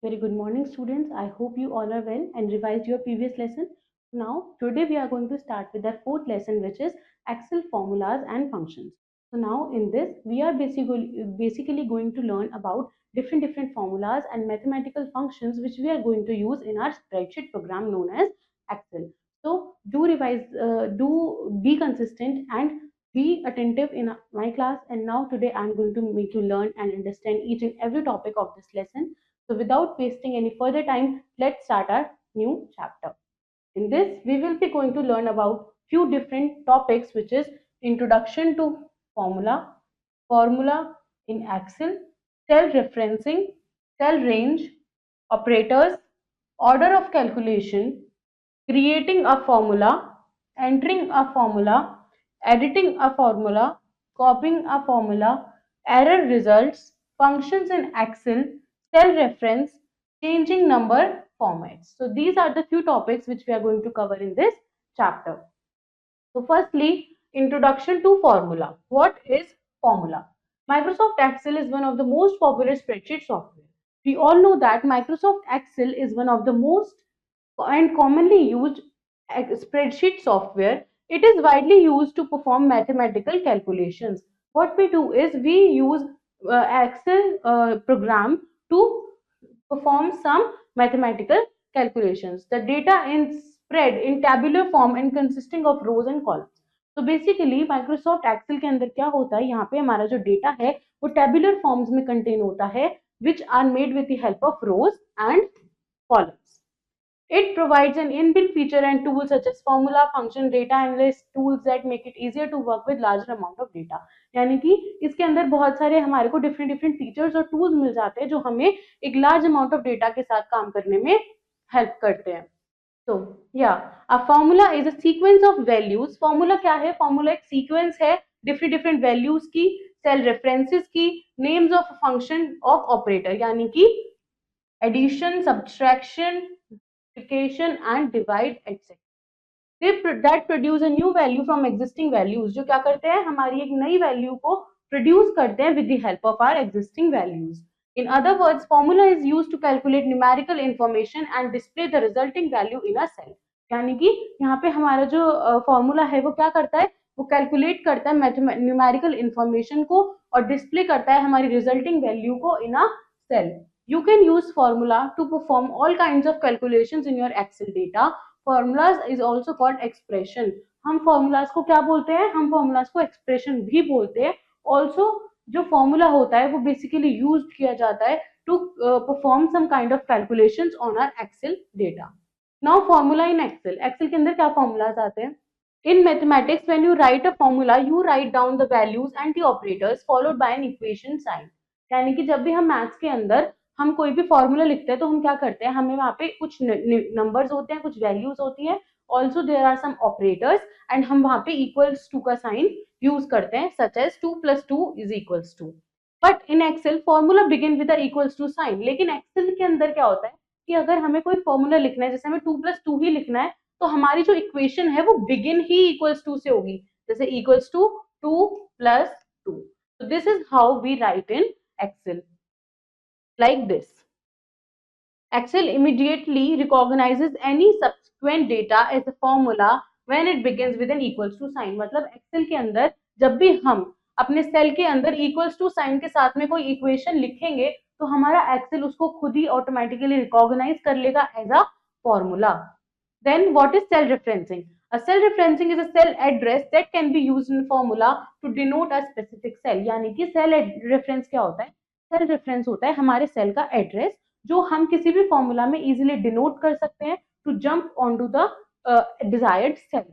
Very good morning, students. I hope you all are well and revised your previous lesson. Now, today we are going to start with our fourth lesson, which is Excel formulas and functions. So now in this, we are basically going to learn about different formulas and mathematical functions which we are going to use in our spreadsheet program known as Excel. So do revise, do be consistent and be attentive in my class. And now today I'm going to make you learn and understand each and every topic of this lesson. So without wasting any further time, let's start our new chapter. In this, we will be going to learn about few different topics, which is introduction to formula, formula in Excel, cell referencing, cell range, operators, order of calculation, creating a formula, entering a formula, editing a formula, copying a formula, error results, functions in Excel, cell reference, changing number formats. So these are the few topics which we are going to cover in this chapter. So firstly, introduction to formula. What is formula? Microsoft Excel is one of the most popular spreadsheet software. We all know that Microsoft Excel is one of the most and commonly used spreadsheet software. It is widely used to perform mathematical calculations. What we do is we use Excel program to perform some mathematical calculations. The data is spread in tabular form and consisting of rows and columns. तो basically Microsoft Excel के अंदर क्या होता है, यहाँ पे हमारा जो डेटा है वो टेबुलर फॉर्म्स में कंटेन होता है, which are made with the help of rows and columns. It provides an inbuilt feature and tools such as formula, function, data analyst tools that make it easier to work with larger amount of data. यानी कि इसके अंदर बहुत सारे हमारे को different features और tools मिल जाते हैं जो हमें एक लार्ज अमाउंट ऑफ डेटा के साथ काम करने में हेल्प करते हैं. So yeah, a formula is a sequence of values. Formula क्या है? Formula एक sequence है different values की, cell references की, names of function of operator यानी कि addition, subtraction, multiplication and divide etc. that produce a new value from existing values. जो क्या करते हैं, हमारी एक नई वैल्यू को प्रोड्यूस करते हैं with the help of our existing values. In other words, formula is used to calculate numerical information and display the resulting value in a cell. यानी कि यहाँ पे हमारा जो फॉर्मूला है वो क्या करता है, वो कैलकुलेट करता है न्यूमेरिकल इंफॉर्मेशन को और डिस्प्ले करता है हमारी रिजल्टिंग वैल्यू को इन अ cell. You can use formula to perform all kinds of calculations in your Excel data. Formulas is also called expression. हम formulas को क्या बोलते हैं, हम formulas को expression भी बोलते हैं. Also जो formula होता है वो basically used किया जाता है to perform some kind of calculations on our Excel data. Now formula in Excel. Excel के अंदर क्या formulas आते हैं? In mathematics, when you write a formula, you write down the values and the operators followed by an equation sign. यानी कि जब भी हम मैथ्स के अंदर हम कोई भी फॉर्मूला लिखते हैं तो हम क्या करते हैं, हमें वहां पे कुछ नंबर्स होते हैं, कुछ वैल्यूज होती हैं, also there are some operators and हम वहां पे इक्वल्स टू का साइन यूज करते हैं, such as 2 + 2 is equals to. But in Excel formula begin with equals to sign. लेकिन एक्सेल के अंदर क्या होता है कि अगर हमें कोई फॉर्मूला लिखना है, जैसे हमें 2 + 2 ही लिखना है, तो हमारी जो इक्वेशन है वो बिगिन ही इक्वल्स टू से होगी, जैसे equals to 2 + 2. So this is how we write in Excel, like this. Excel immediately recognizes any subsequent data as a formula when it begins with an equals to sign. मतलब Excel के अंदर जब भी हम अपने सेल के अंदर equals to sign के साथ में कोई इक्वेशन लिखेंगे तो हमारा Excel उसको खुद ही ऑटोमेटिकली रिकॉग्नाइज कर लेगा as a formula. Then what is cell referencing? A cell referencing is a cell address that can be used in formula to denote a specific cell. यानी कि cell reference क्या होता है? Cell reference होता है हमारे सेल का address जो हम किसी भी फॉर्मूला में इजीली डिनोट कर सकते हैं to jump on to the desired cell.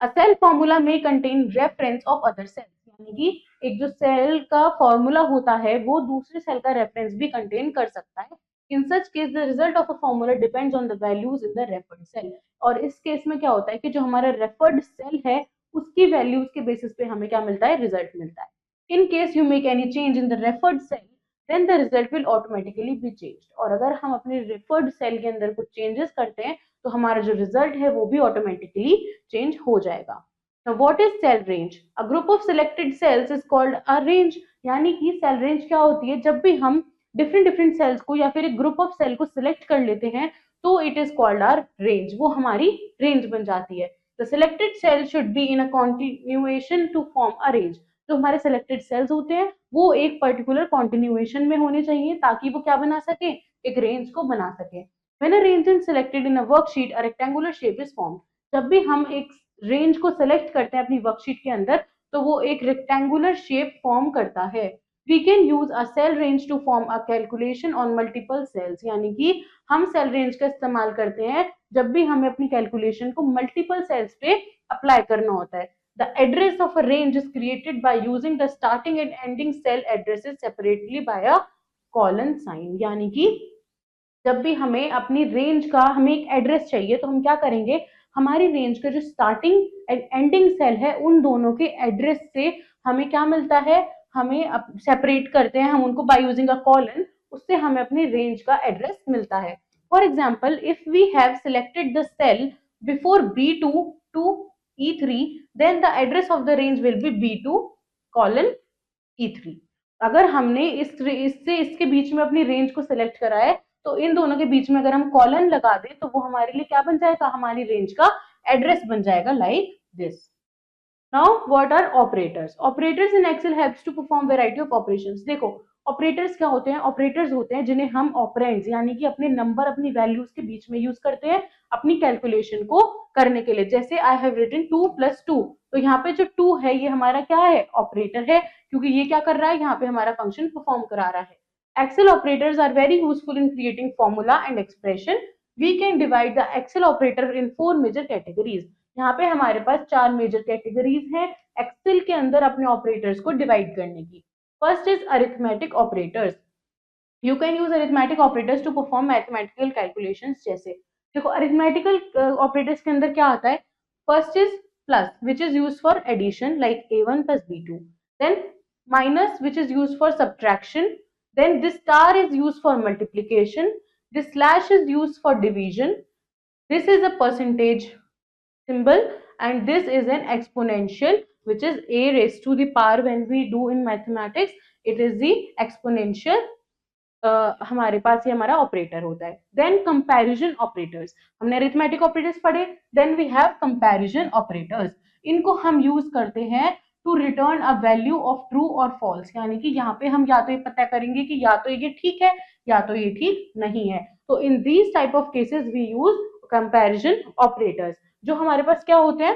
A cell formula may contain reference of other cells. यानी कि एक जो सेल का फॉर्मूला होता है वो दूसरे सेल का रेफरेंस भी कंटेन कर सकता है. In such case, the result of a formula depends on the values in the referred cell. और इस केस में क्या होता है कि जो हमारा रेफर्ड सेल है उसकी वैल्यूज के बेसिस पे हमें क्या मिलता है, रिजल्ट मिलता है. In case you make any change in the referred cell, then the result will automatically be changed. और अगर हम अपने रेफर्ड सेल के अंदर कुछ चेंजेस करते हैं तो हमारा जो रिजल्ट है वो भी ऑटोमेटिकली चेंज हो जाएगा. Now what is cell range? A group of selected cells is called a range. यानी कि सेल रेंज क्या होती है, जब भी हम डिफरेंट डिफरेंट सेल्स को या फिर एक ग्रुप ऑफ सेल को सिलेक्ट कर लेते हैं तो it is called are range, वो हमारी रेंज बन जाती है। The selected cell should be in a continuation to form a range. जो हमारे सिलेक्टेड सेल्स होते हैं वो एक पर्टिकुलर कॉन्टिन्यूएशन में होने चाहिए ताकि वो क्या बना सके, एक रेंज को बना सके। When a range is selected in a worksheet, a rectangular shape is formed. जब भी हम एक रेंज को सिलेक्ट करते हैं अपनी वर्कशीट के अंदर तो वो एक रेक्टेंगुलर शेप फॉर्म करता है। We can use a cell range to form a calculation on multiple cells, यानी कि हम सेल रेंज का इस्तेमाल करते हैं जब भी हमें अपनी कैलकुलेशन को मल्टीपल सेल्स पे अप्लाई करना होता है। The address of a range is created by using the starting and ending cell addresses separately by a colon sign, यानी कि जब भी हमें अपनी रेंज का हमें एक एड्रेस चाहिए तो हम क्या करेंगे, हमारी रेंज का जो स्टार्टिंग एंड एंडिंग सेल है उन दोनों के एड्रेस से हमें क्या मिलता है, हमें सेपरेट करते हैं हम उनको बाय यूजिंग अ कॉलन, उससे हमें अपनी रेंज का एड्रेस मिलता है। For example, if we have selected the cell before B2 to E3 then the address of the range will be B2 colon E3। अगर हमने इससे इसके बीच में अपनी रेंज को सिलेक्ट करा है तो इन दोनों के बीच में अगर हम कॉलन लगा दें तो वो हमारे लिए क्या बन जाएगा, हमारी रेंज का एड्रेस बन जाएगा, like this. Now what are operators? Operators in Excel helps to perform variety of operations। देखो ऑपरेटर्स क्या होते हैं, ऑपरेटर्स होते हैं जिन्हें हम ऑपरेंड्स यानी कि अपने नंबर अपनी वैल्यूज के बीच में यूज करते हैं अपनी कैलकुलेशन को करने के लिए। जैसे आई हैव रिटन 2 + 2, तो यहाँ पे जो 2 है ये हमारा क्या है, ऑपरेटर है, क्योंकि ये क्या कर रहा है, यहाँ पे हमारा फंक्शन परफॉर्म करा रहा है। Excel operators are very useful in creating formula and expression. We can divide the Excel operator in 4 major categories। यहाँ पे हमारे पास 4 मेजर कैटेगरीज हैं एक्सेल के अंदर अपने ऑपरेटर्स को डिवाइड करने की। First is arithmetic operators. You can use arithmetic operators to perform mathematical calculations. जैसे देखो अरिथमेटिकल ऑपरेटर्स के अंदर क्या आता है, first is plus which is use for addition like A1 + B2, then minus which is use for subtraction, then this star is used for multiplication, this slash is used for division, this is a percentage symbol, and this is an exponential which is a raised to the power। when we do in mathematics it is the exponential। हमारे पास ये हमारा operator होता है। Then comparison operators, हमने arithmetic operators पढ़े, then we have comparison operators. इनको हम use करते हैं to return a value of true और फॉल्स, यानी कि यहाँ पे हम या तो ये पता करेंगे कि या तो ये ठीक है या तो ये ठीक नहीं है। तो in these type of cases we use comparison operators. जो हमारे पास क्या होते हैं,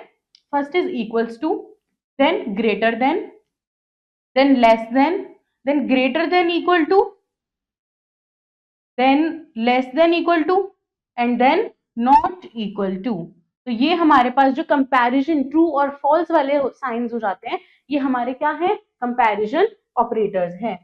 first is equals to, then greater than less than greater than equal to, then less than equal to, and then not equal to। तो ये हमारे पास जो कंपैरिजन ट्रू और फॉल्स वाले साइंस हो जाते हैं ये हमारे क्या है, कंपैरिजन ऑपरेटर्स हैं।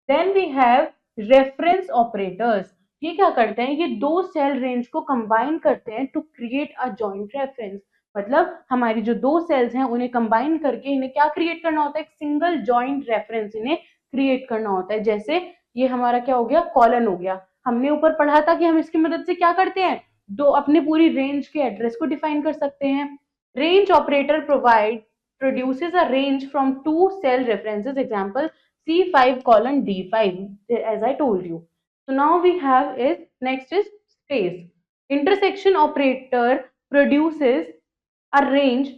Then we have reference operators. ये क्या करते हैं, ये दो सेल रेंज को कंबाइन करते हैं to create a joint reference. मतलब हमारी जो दो सेल्स हैं उन्हें कंबाइन करके इन्हें क्या क्रिएट करना होता है, एक सिंगल जॉइंट रेफरेंस इन्हें क्रिएट करना होता है। जैसे ये हमारा क्या हो गया, कॉलन हो गया। हमने ऊपर पढ़ा था कि हम इसकी मदद से क्या करते हैं, दो अपने पूरी रेंज के एड्रेस को डिफाइन कर सकते हैं। Range operator produces a range from two cell references, example C5 colon D5, as I told you। So now we have is next is space। Intersection operator produces a range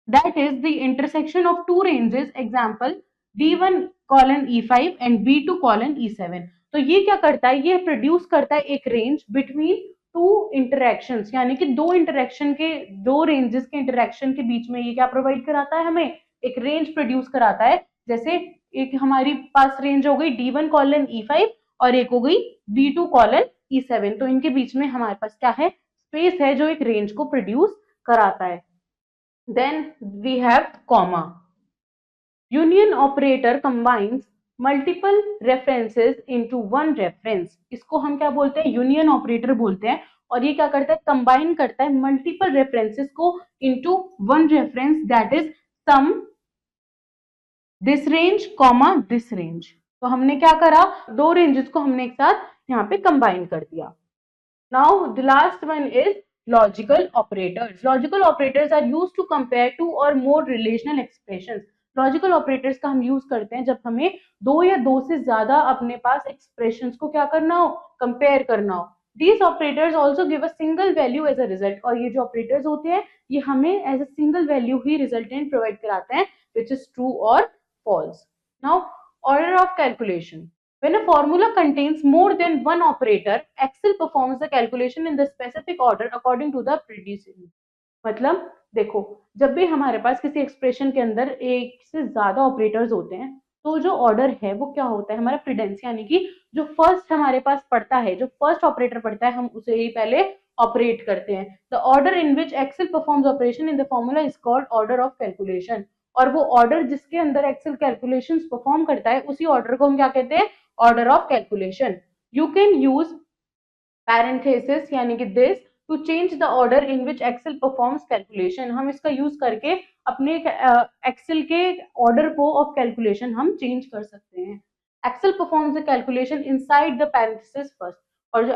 that is the intersection of two ranges, example D1 colon E5 and B2 colon E7। तो ये क्या करता है, ये produce करता है एक range between two interactions, यानी कि दो इंटरेक्शन के, दो रेंजेस के इंटरेक्शन के बीच में ये क्या प्रोवाइड कराता है, हमें एक रेंज प्रोड्यूस कराता है। जैसे एक हमारी पास रेंज हो गई D1 colon E5 और एक हो गई B2 colon E7, तो इनके बीच में हमारे पास क्या है, स्पेस है जो एक रेंज को प्रोड्यूस कराता है। Then we have comma. Union operator combines multiple references into one reference. इसको हम क्या बोलते हैं, यूनियन ऑपरेटर बोलते हैं। और ये क्या करता है, कंबाइन करता है मल्टीपल रेफरेंसेस को into one reference, that is sum this range comma this range. तो हमने क्या करा, दो रेंजेस को हमने एक साथ यहाँ पे कंबाइन कर दिया। Now the last one is logical operators. Logical operators are used to compare two और more relational expressions. Logical operators का हम यूज करते हैं जब हमें दो या दो से ज्यादा अपने पास एक्सप्रेशंस को क्या करना हो, कंपेयर करना हो। These operators also give a single value as a result, और ये जो ऑपरेटर्स होते हैं ये हमें एज अ सिंगल वैल्यू ही रिजल्टेंट प्रोवाइड कराते हैं, which is true or false. Now, order of calculation. When a formula contains more than one operator, Excel performs the calculation in the specific order according to the predecessor. मतलब देखो, जब भी हमारे पास किसी expression के अंदर एक से ज्यादा ऑपरेटर्स होते हैं तो जो ऑर्डर है वो क्या होता है, हमारा प्रीडेंस, यानी कि जो फर्स्ट हमारे पास पड़ता है, जो फर्स्ट ऑपरेटर पड़ता है हम उसे ही पहले ऑपरेट करते हैं। The order in which Excel performs operation in the formula is called order of calculation. और वो ऑर्डर जिसके अंदर एक्सेल कैलकुलेशन परफॉर्म करता है उसी ऑर्डर को हम क्या कहते हैं, order of calculation. You can use parenthesis यानी कि this to change the order in which Excel performs calculation. हम इसका यूज करके अपने एक्सेल के ऑर्डर को ऑफ कैलकुलेशन हम चेंज कर सकते हैं। Excel performs the calculation inside the parenthesis first. और जो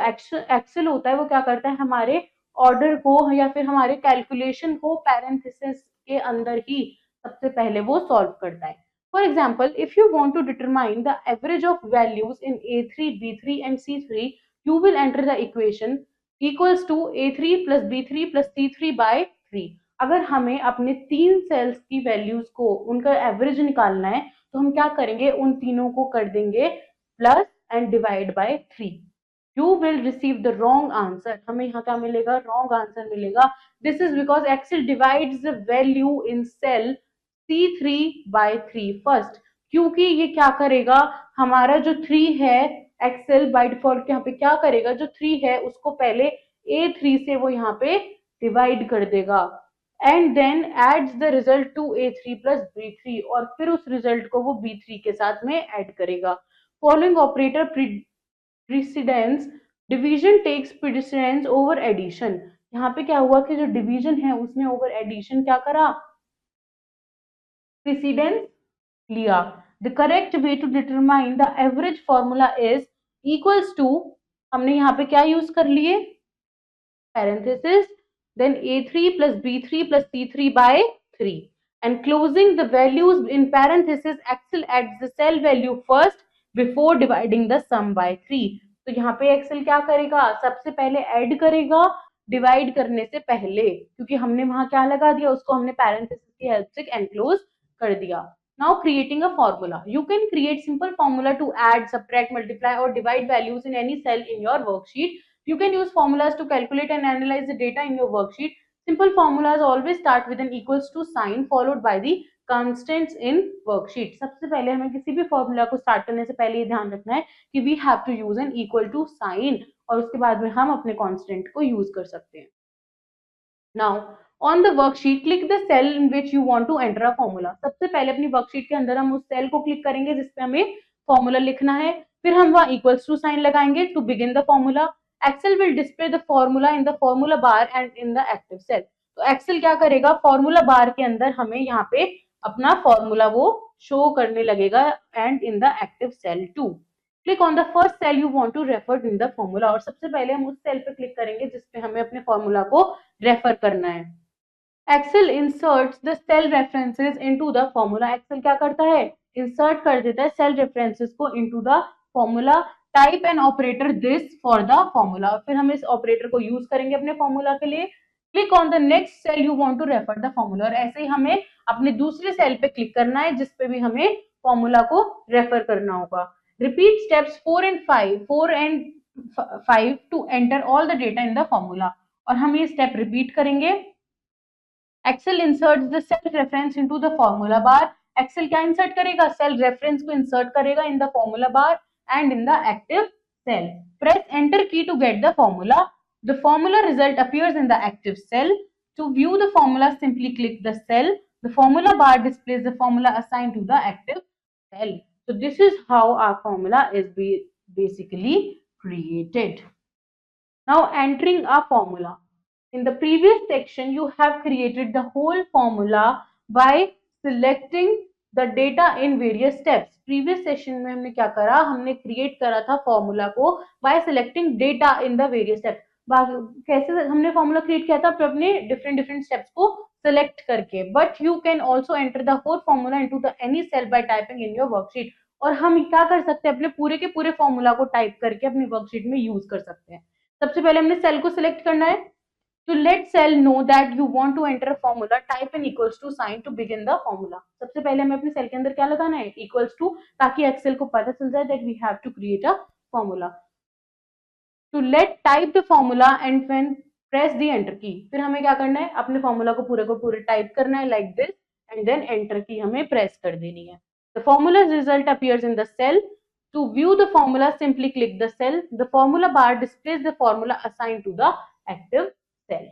एक्सेल होता है वो क्या करता है, हमारे ऑर्डर को या फिर हमारे कैलकुलेशन को पैरेंथेसिस के अंदर ही सबसे पहले वो सॉल्व करता है। For example, if you want to determine the average of values in A3, B3 and C3, you will enter the equation equals to A3 plus B3 plus C3 by 3। अगर हमें अपने तीन सेल्स की values को उनका average निकालना है तो हम क्या करेंगे, उन तीनों को कर देंगे plus and divide by 3। You will receive the wrong answer। हमें यहाँ क्या मिलेगा, wrong answer मिलेगा। This is because Excel divides the value in cell C3 by 3 first. क्योंकि ये क्या करेगा, हमारा जो 3 है एक्सेल बाय डिफॉल्ट यहाँ पे क्या करेगा, जो 3 है उसको पहले A3 से वो यहाँ पे डिवाइड कर देगा and then adds the result to A3 plus B3, और फिर उस रिजल्ट को वो B3 के साथ में ऐड करेगा। Following operator precedence, division takes precedence over addition. यहाँ पे क्या हुआ कि जो डिवीजन है उसने ओवर एडिशन क्या करा, प्रीसिडेंस लिया। The correct way to determine the average formula is equals to, हमने यहाँ पे क्या यूज कर लिए, parenthesis, then A3 plus B3 plus C3 by 3, and closing the values in parenthesis, Excel adds the cell value first before dividing the sum by 3। तो यहाँ पे Excel क्या करेगा, सबसे पहले ऐड करेगा डिवाइड करने से पहले, क्योंकि हमने वहां क्या लगा दिया, उसको हमने parenthesis की हेल्प से एनक्लोज कर दिया। Now creating a formula. You can create simple formula to add, subtract, multiply or divide values in any cell in your worksheet. You can use formulas to calculate and analyze the data in your worksheet. Simple formulas always start with an equals to sign followed by the constants in worksheet। सबसे पहले हमें किसी भी formula को start करने से पहले ये ध्यान रखना है कि we have to use an equal to sign, और उसके बाद में हम अपने कांस्टेंट को यूज कर सकते हैं। Now on the worksheet click the cell in which you want to enter a formula। सबसे पहले अपनी वर्कशीट के अंदर हम उस सेल को क्लिक करेंगे जिसपे हमें फॉर्मूला लिखना है, फिर हम वहां इक्वल्स टू साइन लगाएंगे to begin the formula. Excel will display the formula in the formula bar and in the active cell. तो एक्सेल क्या करेगा, फॉर्मूला बार के अंदर हमें यहाँ पे अपना फॉर्मूला वो शो करने लगेगा and in the active cell too. Click on the first cell you want to refer in the formula, और सबसे पहले हम उस सेल पे क्लिक करेंगे जिसपे हमें अपने फॉर्मूला को रेफर करना है। Excel inserts the cell references into the formula। Excel क्या करता है, insert कर देता है cell references को into the formula। Type an operator this for the formula, फिर हम इस operator को use करेंगे अपने formula के लिए। Click on the next cell you want to refer the formula, और ऐसे ही हमें अपने दूसरे cell पे click करना है जिसपे भी हमें formula को refer करना होगा। Repeat steps 4 and 5 to enter all the data in the formula, और हम ये step repeat करेंगे। Excel inserts the cell reference into the formula bar। Excel क्या insert करेगा, cell reference को insert करेगा in the formula bar and in the active cell। Press enter key to get the formula। The formula result appears in the active cell। To view the formula, simply click the cell। The formula bar displays the formula assigned to the active cell। So this is how our formula is basically created। Now entering a formula। In the previous section, you have created the whole formula by selecting the data in various steps। Previous session में हमने क्या करा, हमने create करा था formula को by selecting data in the various steps। कैसे हमने फॉर्मूला क्रिएट किया था अपने डिफरेंट डिफरेंट स्टेप्स को सेलेक्ट करके, but you can also enter the whole formula into the any cell by typing in your worksheet. और हम क्या कर सकते हैं, अपने पूरे के पूरे फॉर्मूला को टाइप करके अपनी वर्कशीट में यूज कर सकते हैं। सबसे पहले हमने सेल को सिलेक्ट करना है। To let cell know that you want to enter a formula, type an equals to sign to begin the formula। सबसे पहले हमें अपने सेल के अंदर क्या लगाना है, इक्वल्स टू, ताकि एक्सेल को पता चल जाए that we have to create a formula। To let type the formula and when press the enter key। फिर हमें क्या करना है, अपने फॉर्मूला को पूरे टाइप करना है like this and then enter की हमें प्रेस कर देनी है। The formula's result appears in the cell। To view the formula, simply click the cell। The formula bar displays the formula assigned to the active cell।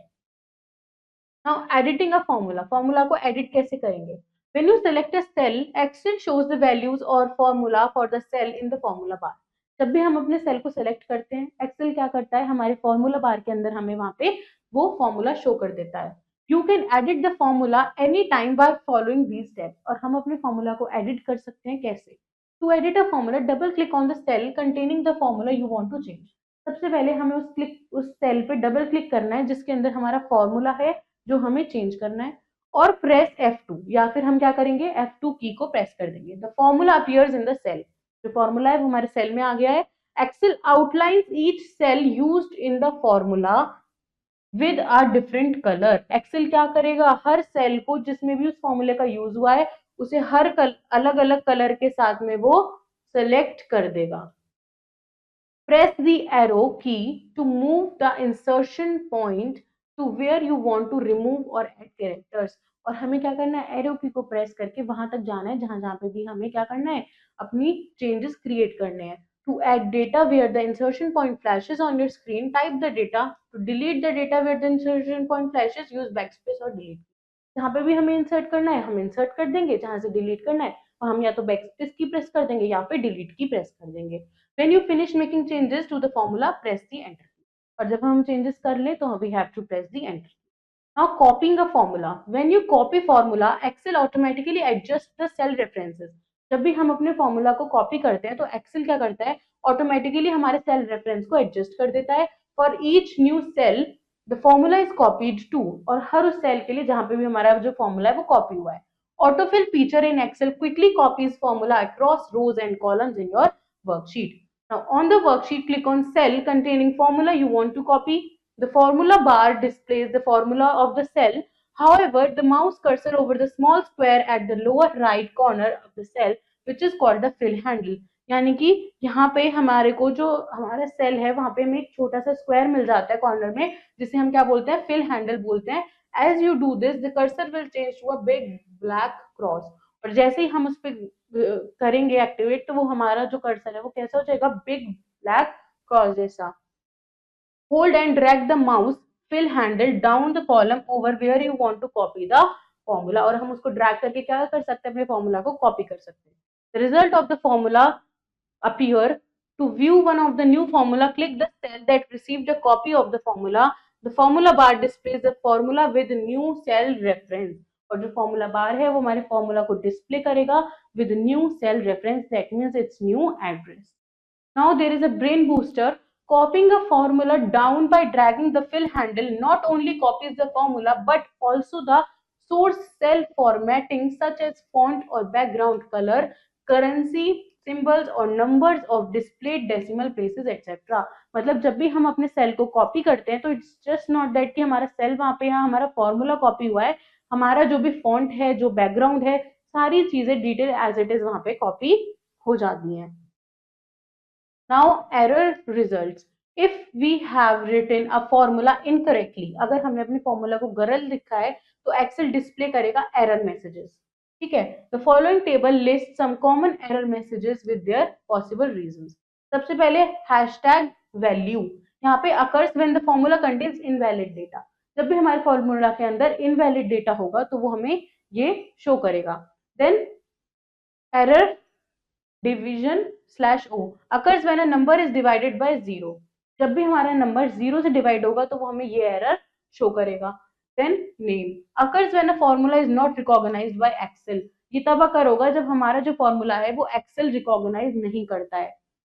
Now editing a formula, formula को edit कैसे करेंगे? When you select a cell, Excel shows the values or formula for the cell in the formula bar। जब भी हम अपने cell को select करते हैं, एक्सेल क्या करता है, हमारे फॉर्मूला बार के अंदर हमें वहां पे वो फॉर्मूला शो कर देता है। You can edit the formula any time by following these steps. और हम अपने फॉर्मूला को एडिट कर सकते हैं कैसे? To edit a formula, double click on the cell containing the formula you want to change. सबसे पहले हमें उस सेल पे डबल क्लिक करना है जिसके अंदर हमारा फॉर्मूला है जो हमें चेंज करना है, और प्रेस F2, या फिर हम क्या करेंगे, F2 की को प्रेस कर देंगे। The formula appears in the cell. जो फॉर्मूला है वो हमारे सेल में आ गया है। Excel outlines each cell used in the formula with a different colour. Excel क्या करेगा, हर सेल को जिसमें भी उस फॉर्मूले का यूज हुआ है उसे हर अलग अलग कलर के साथ में वो सेलेक्ट कर देगा। Press the arrow key to move the insertion point to where you want to remove or add characters। और हमें क्या करना है, एरो की को प्रेस करके वहां तक जाना है जहां जहां पे भी हमें क्या करना है, अपनी चेंजेस क्रिएट करने हैं। To add data where the insertion point flashes on your screen, type the data। To delete the data where the insertion point flashes, use backspace or delete। जहां पे भी हमें इंसर्ट करना है हम इंसर्ट कर देंगे, जहां से डिलीट करना है हम या तो बैकस्पेस की प्रेस कर देंगे या फिर डिलीट की प्रेस कर देंगे। When you finish making changes to the formula, press the enter key। और जब हम चेंजेस कर ले तो we have to press the enter key। Now copying a formula, when you copy formula, Excel automatically adjusts the cell references। जब भी हम अपने फॉर्मूला को कॉपी करते हैं तो एक्सेल क्या करता है, ऑटोमेटिकली हमारे सेल रेफरेंस को एडजस्ट कर देता है। For each new cell the formula is copied to. और हर उस सेल के लिए जहां पे भी हमारा जो फॉर्मूला है वो कॉपी हुआ है। Autofill feature in Excel quickly copies formula across rows and columns in your worksheet. Now on the worksheet, click on cell containing formula you want to copy। The formula bar displays the formula of the cell। However, the mouse cursor over the small square at the lower right corner of the cell, which is called the fill handle। यानी कि यहाँ पे हमारे को जो हमारा cell है वहां पे हमें एक छोटा सा स्क्वायर मिल जाता है कॉर्नर में, जिसे हम क्या बोलते हैं, फिल हैंडल बोलते हैं। As you do this, the cursor will change to a big black cross। और जैसे ही हम उस पर करेंगे एक्टिवेट तो वो हमारा जो कर्सर है वो कैसा हो जाएगा, बिग ब्लैक क्रॉस जैसा। Hold and drag the mouse fill handle down the column over where you want to copy the formula. और हम उसको ड्रैग करके क्या कर सकते हैं, अपने फॉर्मूला को कॉपी कर सकते हैं। The result of the formula appear. To view one of the new formula, click the cell that received a copy of the formula. The formula bar displays the formula with new cell reference. और जो formula bar है वो हमारे formula को display करेगा with new cell reference, that means its new address। Now there is a brain booster। Copying a formula down by dragging the fill handle not only copies the formula but also the source cell formatting such as font or background color, currency, symbols और numbers of displayed decimal places etc। मतलब जब भी हम अपने cell को copy करते हैं तो इट्स जस्ट नॉट दैट कि हमारा सेल वहां पे हमारा फॉर्मूला कॉपी हुआ है, हमारा जो भी फॉन्ट है, जो बैकग्राउंड है, सारी चीजें डिटेल एज इट इज वहां पे कॉपी हो जाती हैं। Now error results. If we have written a formula incorrectly, अगर हमने अपने फॉर्मूला को गलत लिखा है तो एक्सेल डिस्प्ले करेगा एरर मैसेजेस। ठीक है, the following table list some common error messages with their possible reasons. सबसे पहले हैशटैग वैल्यू, यहाँ पे occurs when the formula contains invalid data. जब भी हमारे फॉर्मूला के अंदर इनवैलिड डेटा होगा तो वो हमें ये शो करेगा। Then error division slash O, occurs when a number is divided by zero. जब भी हमारा नंबर जीरो से डिवाइड होगा तो वो हमें ये एरर शो करेगा। Then name, occurs when a formula is not recognised by Excel. ये तब अकर होगा जब हमारा जो फॉर्मूला है वो एक्सेल रिकॉग्नाइज नहीं करता है।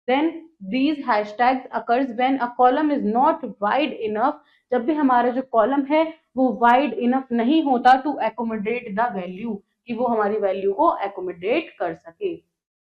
Then these hashtags occurs when a column is not wide enough, जब भी हमारा जो कॉलम है वो वाइड इनफ नहीं होता टू एकोमोडेट द वैल्यू, कि वो हमारी वैल्यू को एकोमोडेट कर सके.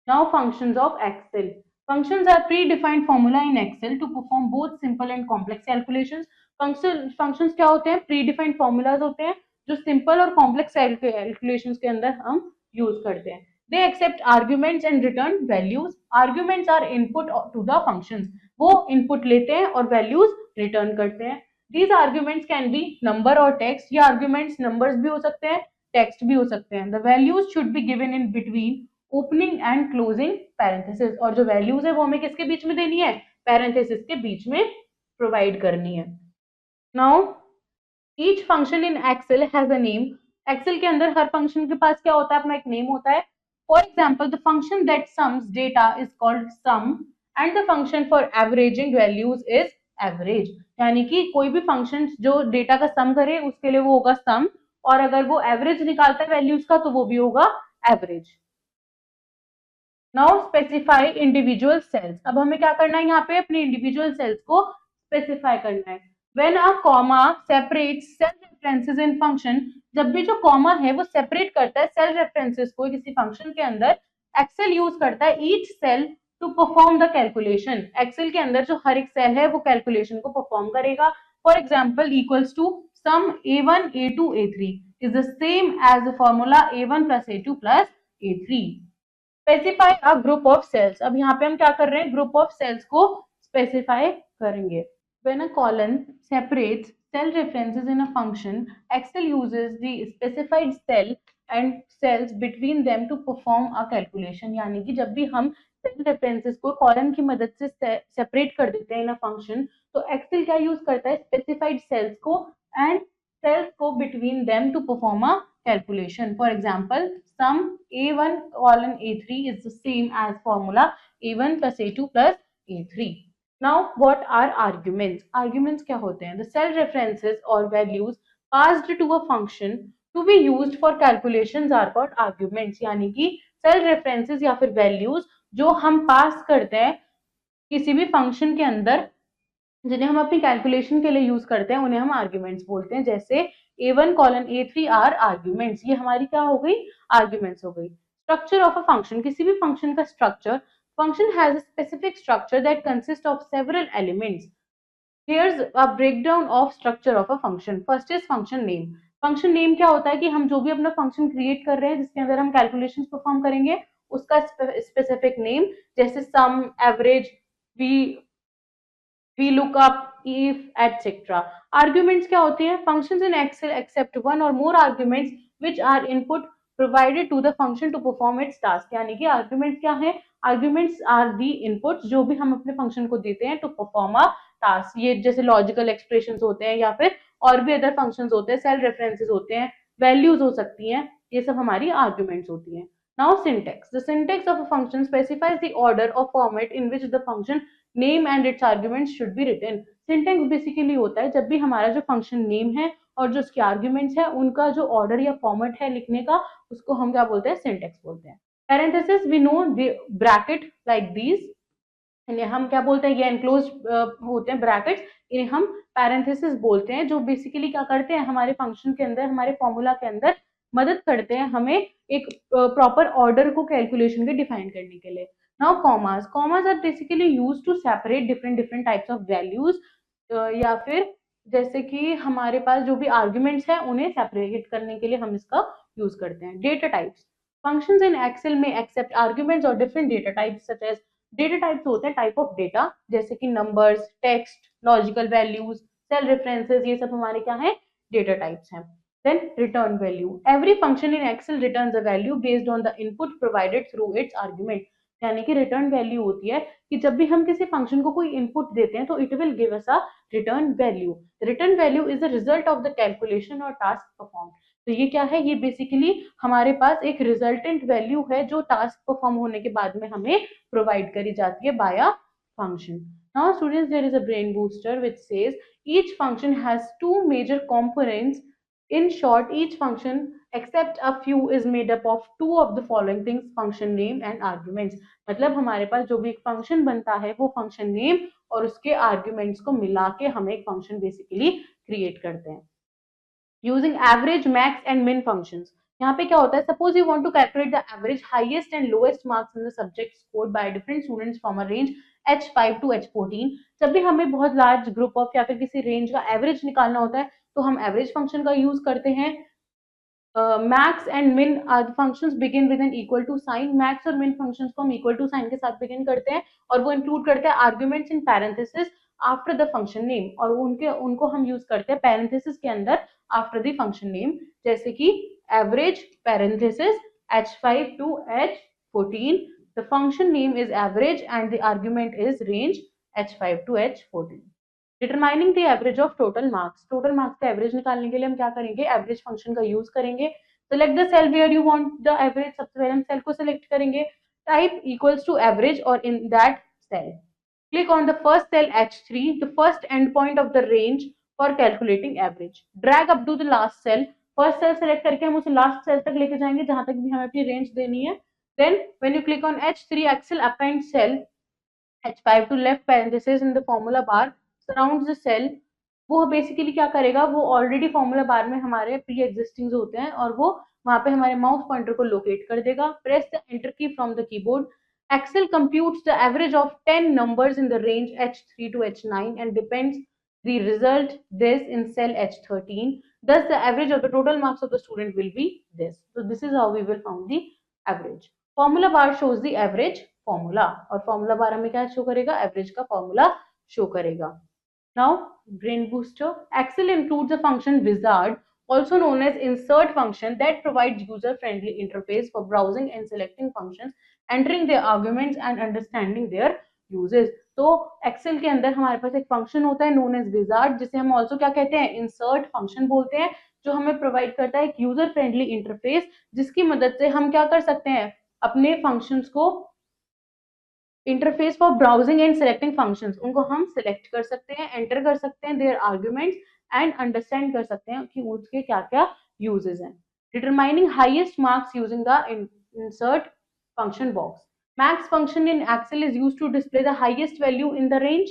Now functions of Excel. Functions are predefined formula in Excel to perform both simple and complex calculations. Functions क्या होते हैं? Predefined formulas होते हैं जो simple और complex calculations के अंदर हम use करते हैं. They accept arguments and return values. Arguments are input to the functions. वो input लेते हैं और values return करते हैं. These arguments can be number और text. ये arguments numbers भी हो सकते हैं, text भी हो सकते हैं. The values should be given in between opening and closing parenthesis. और जो values है वो हमें किसके बीच में देनी है? Parenthesis के बीच में provide करनी है. Now each function in Excel has a name. Excel के अंदर हर function के पास क्या होता है? अपना एक name होता है. For example, the function that sums data is called sum and the function for averaging values is average. यानी कि कोई भी function जो data का sum करे उसके लिए वो होगा sum, और अगर वो average निकालता है values का तो वो भी होगा average. Now specify individual cells. अब हमें क्या करना है? यहाँ पे अपने individual cells को specify करना है. When a comma separates cell references in function, जब भी जो कॉमा है वो सेपरेट करता है सेल रेफरेंसेस को किसी फंक्शन के अंदर, एक्सेल यूज करता है each cell to perform the calculation. Excel के अंदर जो हर एक सेल है वो कैलकुलेशन को परफॉर्म करेगा. For example equals to sum a1 a2 a3 is the same as the formula a1 plus a2 plus a3. Specify a group of cells. अब यहाँ पे हम क्या कर रहे हैं? ग्रुप ऑफ सेल्स को स्पेसिफाई करेंगे. When a column separates cell references in a function, Excel uses the specified cell and cells between them to perform a calculation. यानी कि जब भी हम cell references को column की मदद से separate कर देते हैं in a function, तो Excel क्या use करता है? Specified cells को and cells को between them to perform a calculation. For example, sum a1 colon a3 is the same as formula a1 plus a2 plus a3. Now what are arguments? Arguments क्या होते हैं? The cell references or values passed to a function to be used for calculations are called arguments. यानी कि cell references या फिर values जो हम पास करते हैं किसी भी function के अंदर, जिन्हें हम अपनी कैलकुलेशन के लिए यूज करते हैं, उन्हें हम आर्ग्यूमेंट्स बोलते हैं. जैसे a1 colon a3 are arguments. ये हमारी क्या हो गई? आर्ग्यूमेंट्स हो गई. Structure of a function. किसी भी फंक्शन का structure. Function has a specific structure that consists of several elements. Here's a breakdown of structure of a function. First is function name. Function name क्या होता है? कि हम जो भी अपना function create कर रहे हैं जिसके अंदर हम calculations perform करेंगे उसका specific name, जैसे sum, average, we look up, if, etc. Arguments क्या होते हैं? Functions in Excel accept one or more arguments which are input provided to the function to perform its task. यानी कि arguments क्या है? Arguments are the inputs जो भी हम अपने function को देते हैं to perform a task. ये जैसे logical expressions होते हैं या फिर और भी other functions होते हैं, cell references होते हैं, values हो सकती हैं, ये सब हमारी arguments होती हैं. Now syntax. The syntax of a function specifies the order or format in which the function name and its arguments should be written. Syntax basically होता है जब भी हमारा जो function name है और जो उसके arguments है उनका जो order या format है लिखने का, उसको हम क्या बोलते हैं? Syntax बोलते हैं. Parenthesis, we know the bracket like these. इन्हें हम क्या बोलते हैं? ये enclosed होते हैं brackets. इन्हें हम parenthesis बोलते हैं जो basically क्या करते हैं? हमारे function के अंदर, हमारे formula के अंदर मदद करते हैं हमें एक proper order को calculation के define करने के लिए. Now commas. Commas are basically used to separate different types of values. या फिर जैसे कि हमारे पास जो भी arguments हैं उन्हें separate करने के लिए हम इसका use करते हैं. Data types. Functions in Excel may accept arguments or different data types such as data types होते हैं type of data जैसे कि numbers, text, logical values, cell references, ये सब हमारे क्या हैं? Data types हैं. Then return value. Every function in Excel returns a value based on the input provided through its argument. यानी कि रिटर्न वैल्यू होती है कि जब भी हम किसी फंक्शन को कोई इनपुट देते हैं तो it will give us a return value. Return value is the result of the calculation और टास्क परफॉर्म. तो ये क्या है? ये बेसिकली हमारे पास एक रिजल्टेंट वैल्यू है जो टास्क परफॉर्म होने के बाद में हमें प्रोवाइड करी जाती है by a function. Now students, there is a brain booster which says each function has two major components In short, each function except a few is made up of two of the following things: function name and arguments. मतलब हमारे पास जो भी एक function बनता है वो function name और उसके आर्ग्यूमेंट्स को मिला के हम एक फंक्शन बेसिकली क्रिएट करते हैं using average max and min functions. यहाँ पे क्या होता है, suppose you want to calculate the average highest and lowest marks in the subject scored by different students from a range H5 to H14. जब भी हमें बहुत लार्ज ग्रुप ऑफ या फिर किसी रेंज का एवरेज निकालना होता है तो हम एवरेज फंक्शन का यूज करते हैं. Max and min functions begin with an equal to sign. Max और मिन फंक्शंस को हम इक्वल टू साइन के साथ बिगिन करते हैं और वो इंक्लूड करते हैं arguments in parenthesis after the function name, और उनको हम यूज करते हैं पैरेंथेसिस के अंदर आफ्टर द फंक्शन नेम, जैसे कि average parenthesis H5 to H14. The function name is average and the argument is range H5 to H14. Determining the average of total marks. Total marks का average निकालने के लिए हम क्या करेंगे, average function का यूज करेंगे. Select the cell where you want the average. सबसे पहले हम सेल को सिलेक्ट करेंगे. टाइप इक्वल्स टू एवरेज और in that cell click on the first cell H3, the first endpoint of the range for calculating average. Drag up to the last cell. First cell select करके हम उसे last cell तक लेके जाएंगे जहां तक भी हमें अपनी range देनी है. Then when you click on H3, Excel append cell H5 to left parenthesis in the formula bar surrounds the cell. वो बेसिकली क्या करेगा, वो ऑलरेडी फॉर्मूला बार में हमारे प्री एग्जिस्टिंग होते हैं और वो वहां पे हमारे माउस पॉइंटर को लोकेट कर देगा. प्रेस द एंटर की from the keyboard. Excel computes the average of 10 numbers in the range H3 to H9 and depends the result this in cell H13. Thus, the average of the total marks of the student will be this. So, this is how we will find the average. Formula bar shows the average formula और formula bar हमें क्या show करेगा, average का formula show करेगा. Now, brain booster. Excel includes a function wizard, also known as insert function, that provides user-friendly interface for browsing and selecting functions, entering their arguments and understanding their uses. तो Excel के अंदर हमारे पास एक function होता है known as wizard, जिसे हम also क्या कहते हैं, insert function बोलते हैं, जो हमें प्रोवाइड करता है एक यूजर फ्रेंडली इंटरफेस, जिसकी मदद से हम क्या कर सकते हैं, अपने फंक्शंस को interface for browsing and selecting functions, उनको हम सिलेक्ट कर सकते हैं, एंटर कर सकते हैं देयर आर्ग्यूमेंट्स एंड अंडरस्टैंड कर सकते हैं कि उसके क्या क्या यूजेस हैं. Determining highest marks using the insert function box. Max function in Excel is used to display the highest value in the range.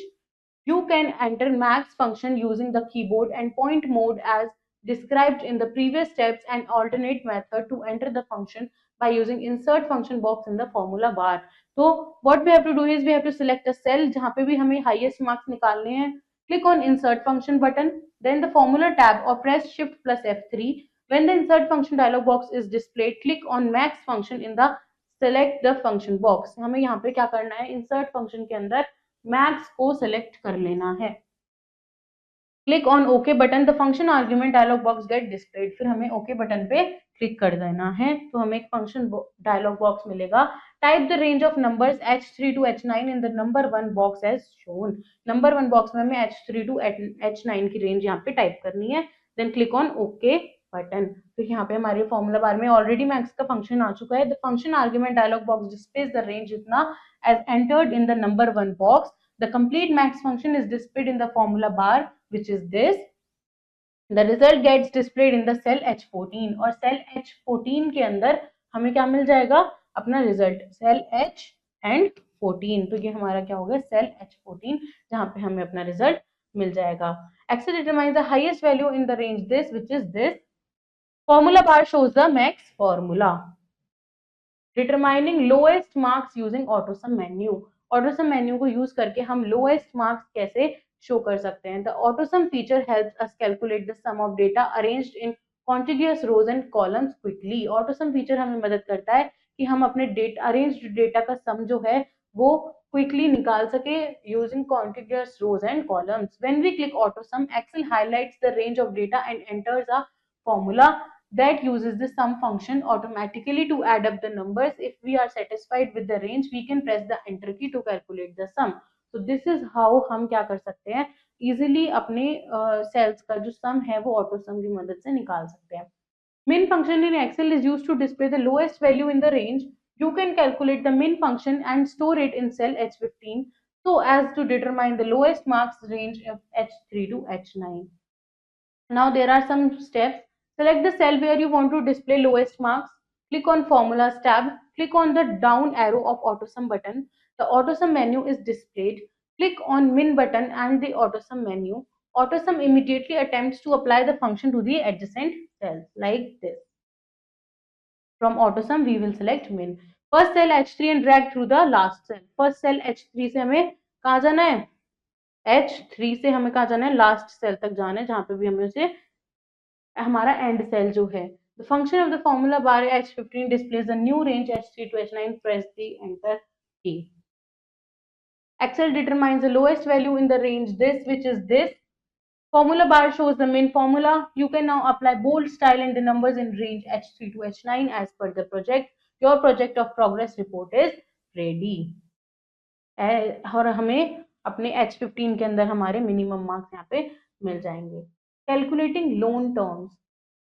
You can enter max function using the keyboard and point mode as described in the previous steps, and alternate method to enter the function by using insert function box in the formula bar. So what we have to do is we have to select a cell जहाँ पे भी हमें highest marks निकालने हैं. Click on insert function button, then the formula tab or press shift plus F3. When the insert function dialog box is displayed, click on max function in the select the function box. हमें यहाँ पे क्या करना है, insert function के अंदर max को select कर लेना है. Click on OK button. The function argument dialog box get displayed. फिर हमें OK button पे क्लिक कर देना है तो हमें एक function dialog box मिलेगा. Type the range of numbers H3 to H9 in the number 1 box as shown. Number 1 box में हमें H3 to H9 की range यहाँ पे type करनी है. Then click on OK button. तो यहाँ पे हमारे फॉर्मूला बार में ऑलरेडी मैक्स का फंक्शन आ चुका है. The function argument dialog box displays the range इतना as entered in the number 1 box. The complete max function is displayed in the formula bar which is this. The result gets displayed in the cell H14 और cell H14 के अंदर हमें क्या मिल जाएगा, अपना result cell H and 14. तो ये हमारा क्या होगा, cell H14, जहाँ पे हमें अपना रिजल्ट मिल जाएगा. Excel determines the highest value in the range this, which is this. Formula bar shows the max formula. Determining lowest marks using AutoSum menu. AutoSum menu को यूज करके हम lowest marks कैसे show कर सकते हैं. The AutoSum feature helps us calculate the sum of data arranged in contiguous rows and columns quickly. AutoSum feature हमें मदद करता है कि हम अपने अरेंज्ड डेटा का सम जो है वो क्विकली निकाल सके using contiguous rows and columns. When we click AutoSum, Excel highlights the range of data and enters a formula that uses the sum function automatically to add up the numbers. If we are satisfied with the range, we can press the enter key to calculate the sum. So this is how हम क्या कर सकते हैं, easily अपने cells का जो sum है वो AutoSum की मदद से निकाल सकते हैं. Min function in Excel is used to display the lowest value in the range. You can calculate the min function and store it in cell H15 so as to determine the lowest marks range of H3 to H9. Now there are some steps. Select the cell where you want to display lowest marks. Click on Formulas tab. Click on the down arrow of AutoSum button. The AutoSum menu is displayed. Click on Min button and the AutoSum menu. AutoSum immediately attempts to apply the function to the adjacent cells like this. From AutoSum, we will select Min. First cell H3 and drag through the last cell. First cell H3 से हमें कहाँ जाना है? H3 से हमें कहाँ जाना है? लास्ट सेल तक जाना है, जहाँ पे भी हमें उसे हमारा एंड सेल जो है. The function of the formula bar H15 displays the new range H3 to H9. Press the enter key. Excel determines the lowest value in the range this, which is this. Formula bar shows the main formula. You can now apply bold style in the numbers in range H3 to H9 as per the project. Your project of progress report is ready. और हमें अपने H15 के अंदर हमारे minimum marks यहाँ पे मिल जाएंगे. Calculating loan terms.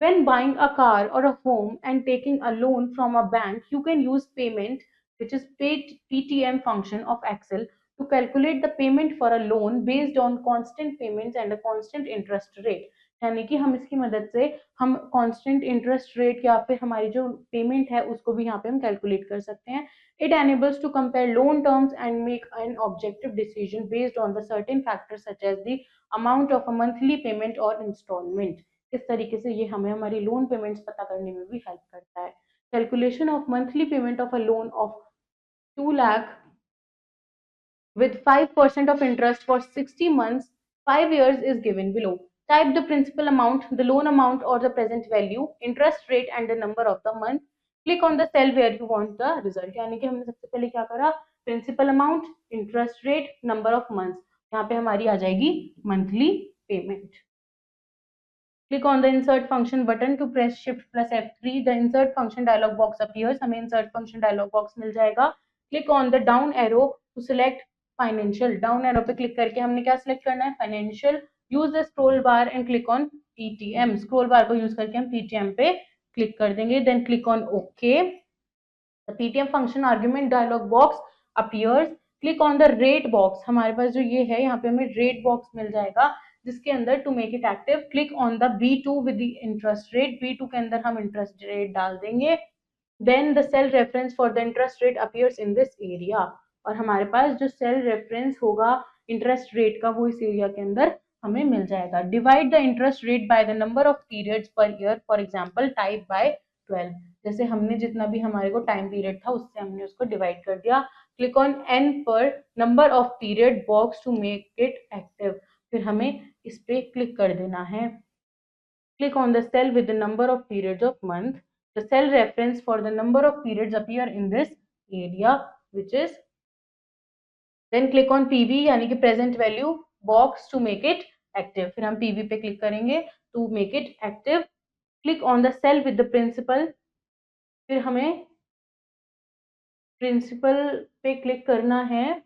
When buying a car or a home and taking a loan from a bank, you can use payment, which is PTM function of Excel, to calculate the payment for a loan based on constant payments and a constant interest rate. यानी कि हम इसकी मदद से हम constant interest rate या फिर हमारी जो पेमेंट है उसको भी यहाँ पे हम कैलकुलेट कर सकते हैं. It enables to compare loan terms and make an objective decision based on the certain factors such as the amount of a monthly payment or installment. इस तरीके से ये हमें हमारी लोन पेमेंट्स पता करने में भी हेल्प करता है. Calculation of monthly payment of a loan of 2 lakh with 5% of interest for 60 months, 5 years is given below. Type the principal amount, the loan amount or the present value, interest rate and the number of the month. Click on the cell where you want the result. यानी कि हमने सबसे पहले क्या करा, principal amount, interest rate, number of months. यहाँ पे हमारी आ जाएगी monthly payment. Click on the insert function button to press shift plus F3. The insert function dialog box appears. हमें insert function dialog box मिल जाएगा. Click on the down arrow to select financial. Down arrow पे click करके हमने क्या select करना है? Financial. Use the scroll bar and click on PTM. Scroll bar को use करके हम PTM पे click कर देंगे. Then click on OK. The PTM function argument dialog box appears. Click on the rate box. हमारे पास जो ये है यहाँ पे हमें rate box मिल जाएगा, जिसके अंदर to make it active click on the B2 with the interest rate. B2 के अंदर हम इंटरेस्ट रेट डाल देंगे. Then the cell reference for the interest rate appears in this area. और हमारे पास जो सेल रेफरेंस होगा इंटरेस्ट रेट का वो इस एरिया के अंदर हमें मिल जाएगा. Divide the interest rate by the number of periods per year. For example type by 12. जैसे हमने जितना भी हमारे को टाइम पीरियड था उससे हमने उसको डिवाइड कर दिया. Click on N per number of period box to make it active. फिर हमें इस पे क्लिक कर देना है. Click on the cell with the number of periods of month. The cell reference for the number of periods appear in this area, which is. Then click on PV यानी कि present value box to make it active. फिर हम PV पे click करेंगे to make it active. Click on the cell with the principal. फिर हमें principal पे click करना है.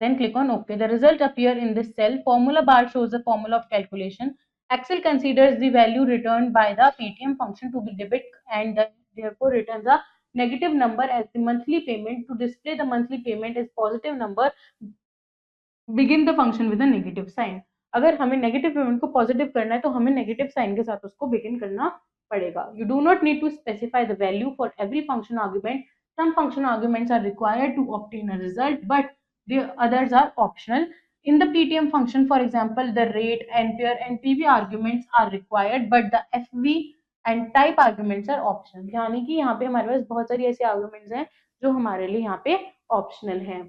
Then click on OK. The result appear in this cell. Formula bar shows the formula of calculation. Excel considers the value returned by the PTM function to be debit and therefore returns a negative number as the monthly payment. To display the monthly payment as positive number, begin the function with a negative sign. अगर हमें negative payment को positive करना है तो हमें negative sign के साथ उसको बिगिन करना पड़ेगा. You do not need to specify the value for every function argument. Some function arguments are required to obtain a result, but the others are optional. In the PTM function, for example, the rate, ampere and PV arguments are required, but the FV and type arguments are optional. यानी कि यहाँ पे हमारे पास बहुत सारी ऐसे arguments हैं जो हमारे लिए यहाँ पे optional हैं.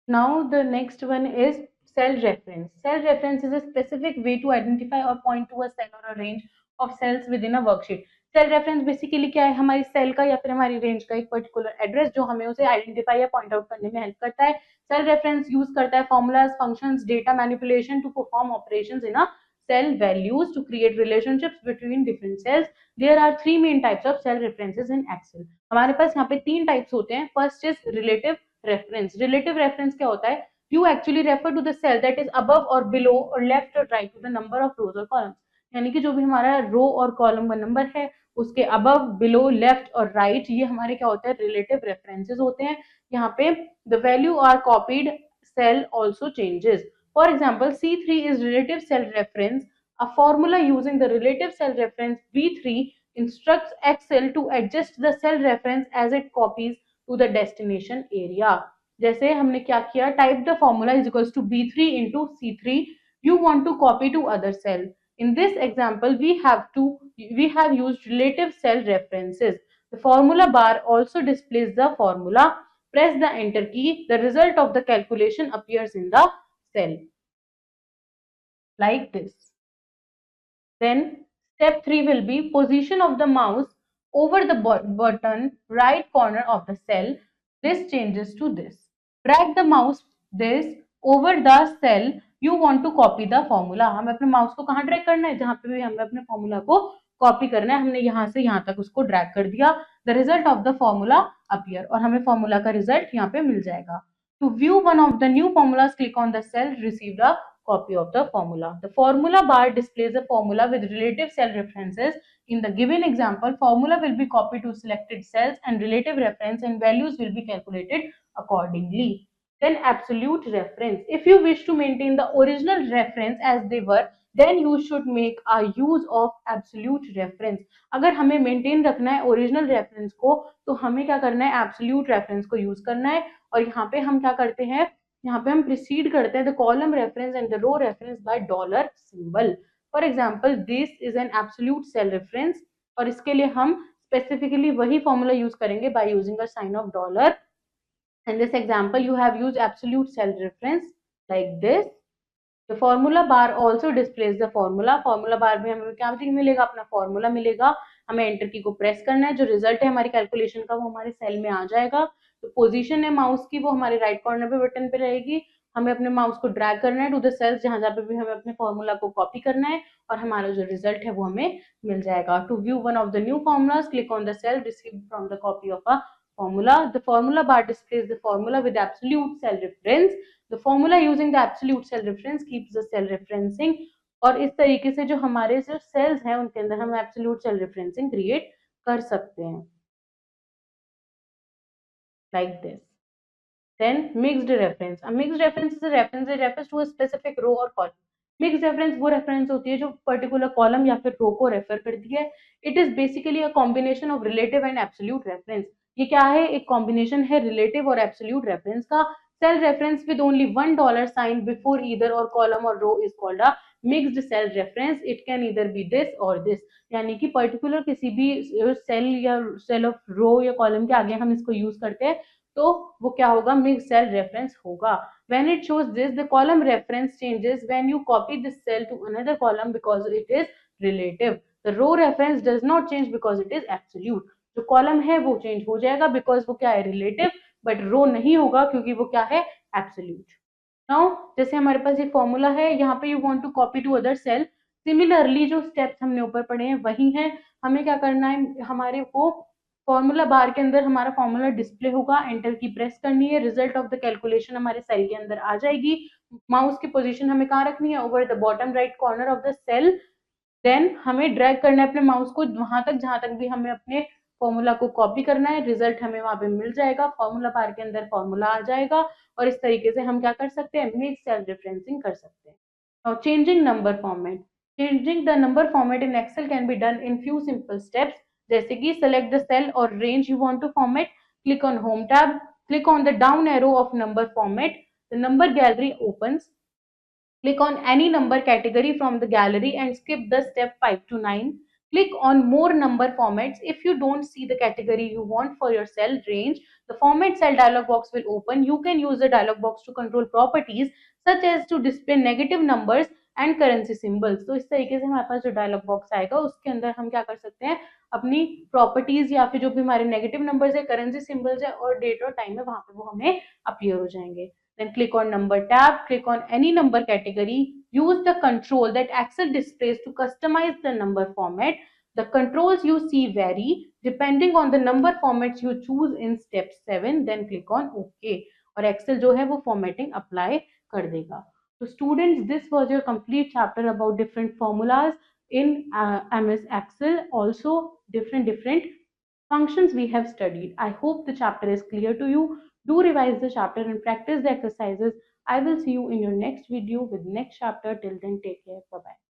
Now the next one is cell reference. Cell reference is a specific way to identify or point to a cell or a range of cells within a worksheet. Cell reference basically क्या है? हमारी cell का या फिर हमारी range का एक particular address जो हमें उसे आइडेंटिफाई या पॉइंट आउट करने में हेल्प करता है. सेल रेफरेंस यूज करता है formulas, functions, data manipulation to perform operations in a cell values to create relationships between different cells. There are 3 main types of cell references in Excel. हमारे पास यहाँ पे 3 types होते हैं. First is relative reference. Relative reference क्या होता है? You actually refer to the cell that is above or below or left or right to the number of rows or columns. यानी कि जो भी हमारा रो और कॉलम का नंबर है उसके अबव, बिलो, लेफ्ट और राइट ये हमारे क्या होते हैं? रिलेटिव रेफरेंसेस होते हैं. यहाँ पे the value are copied, cell also changes. For example, C3 is relative cell reference A formula using the relative cell reference B3 instructs Excel to adjust the cell reference as it copies to the destination area. जैसे हमने क्या किया, type the formula is equals to B3 into C3 you want to copy to other cell. In this example we have used relative cell references. The formula bar also displays the formula. Press the enter key. The result of the calculation appears in the cell like this. Then step 3 will be position of the mouse over the button right corner of the cell. This changes to this. Drag the mouse this over the cell you want to copy the formula. हमें अपने mouse को कहाँ drag करना है, जहाँ पे भी हमें अपने फॉर्मूला को कॉपी करना है, हमने यहाँ से यहाँ तक उसको ड्रैग कर दिया. The result of the formula appear और हमें फॉर्मूला का रिजल्ट यहाँ पे मिल जाएगा. To view one of the new formulas, click on the cell received a copy of the formula. The formula bar displays a formula with relative cell references. In the given example, formula will be copied to selected cells and relative reference and values will be calculated accordingly. Then absolute reference. If you wish to maintain the original reference as they were, then you should make a use of absolute reference. अगर हमें maintain रखना है original reference को, तो हमें क्या करना है, absolute reference को use करना है. और यहाँ पे हम क्या करते हैं, यहाँ पे हम प्रिसीड करते हैं the column reference and the row reference by dollar symbol. For example this is an absolute cell reference और इसके लिए हम स्पेसिफिकली वही फॉर्मूला यूज करेंगे by using a sign of dollar. In this example you have used absolute cell reference like this. The formula bar also displays the formula. Formula bar में हमें क्या मिलेगा, अपना फॉर्मूला मिलेगा. हमें एंटर की को प्रेस करना है, जो रिजल्ट है हमारी कैलकुलेशन का वो हमारे सेल में आ जाएगा. तो पोजीशन है माउस की वो हमारे राइट कॉर्नर पे बटन पे रहेगी. हमें अपने माउस को ड्रैग करना है टू द सेल्स जहां जहां पे भी हमें अपने फॉर्मूला को कॉपी करना है और हमारा जो रिजल्ट है वो हमें मिल जाएगा. To view one of the new formulas click on the cell received from the copy of a formula. The formula bar displays the formula with absolute cell reference. The formula using the absolute cell reference keeps the cell referencing. और इस तरीके से जो हमारे जो sales हैं उनके अंदर हम एब्सोल्यूट सेल रेफरेंसिंग क्रिएट कर सकते हैं like this. Then mixed reference. A mixed reference is a reference that refers to a specific row or column. Mixed reference वो reference होती है जो particular column या फिर row को refer करती है. It is basically a combination of relative and absolute reference. ये क्या है, एक combination है relative और absolute reference का. Cell reference with only $1 sign before either or column or row is called a mixed cell reference. It can either be this or this. यानी कि particular किसी भी cell या cell of row या column के आगे हम इसको use करते हैं तो वो क्या होगा, मिक्स सेल रेफरेंस होगा. When it shows this, the column reference changes when you copy this cell to another column because it is relative. The row reference does not change because it is absolute. जो column है वो change हो जाएगा because वो क्या है, relative, but रो नहीं होगा क्योंकि वो क्या है, एब्सोल्यूट. नाउ जैसे हमारे पास ये फॉर्मूला है, यहाँ पे you want to copy to other cell. Similarly जो स्टेप्स हमने ऊपर पढ़े हैं वही हैं. हमें क्या करना है, हमारे वो फॉर्मूला बार के अंदर हमारा फॉर्मूला डिस्प्ले होगा, एंटर की प्रेस करनी है, रिजल्ट ऑफ द कैलकुलेशन हमारे सेल के अंदर आ जाएगी. माउस की पोजीशन हमें कहाँ रखनी है, over the bottom right corner of the cell. Then हमें ड्रैग करना है अपने माउस को वहां तक जहां तक भी हमें अपने फॉर्मूला को कॉपी करना है. रिजल्ट हमें वहां पे मिल जाएगा, फॉर्मूला बार के अंदर फॉर्मूला आ जाएगा और इस तरीके से हम क्या कर सकते हैं, मिक्स सेल रेफरेंसिंग कर सकते हैं. Now changing number format. Changing the number format in Excel can be done in few simple steps. जैसे कि select the cell or range you want to format, click on home tab, click on the down arrow of number format, the number gallery opens, click on any number category from the gallery and skip the step 5 to 9. Click on more number formats. If you don't see the category you want for your cell range, the format cell dialog box will open. You can use the dialog box to control properties such as to display negative numbers and currency symbols. तो इस तरीके से हमारे पास जो dialogue box आएगा उसके अंदर हम क्या कर सकते हैं, अपनी प्रॉपर्टीज या फिर जो भी हमारे नेगेटिव नंबर्स है, करेंसी सिंबल्स है और डेट और टाइम है वहां पे वो हमें अपीयर हो जाएंगे. Then click on number tab, click on any number category, use the control that Excel displays to customize the number format. The controls you see vary depending on the number formats you choose in step 7. Then click on OK और Excel जो है वो formatting apply कर देगा. So students, this was your complete chapter about different formulas in MS Excel. Also different functions we have studied. I hope the chapter is clear to you. Do revise the chapter and practice the exercises. I will see you in your next video with next chapter. Till then, take care. Bye bye.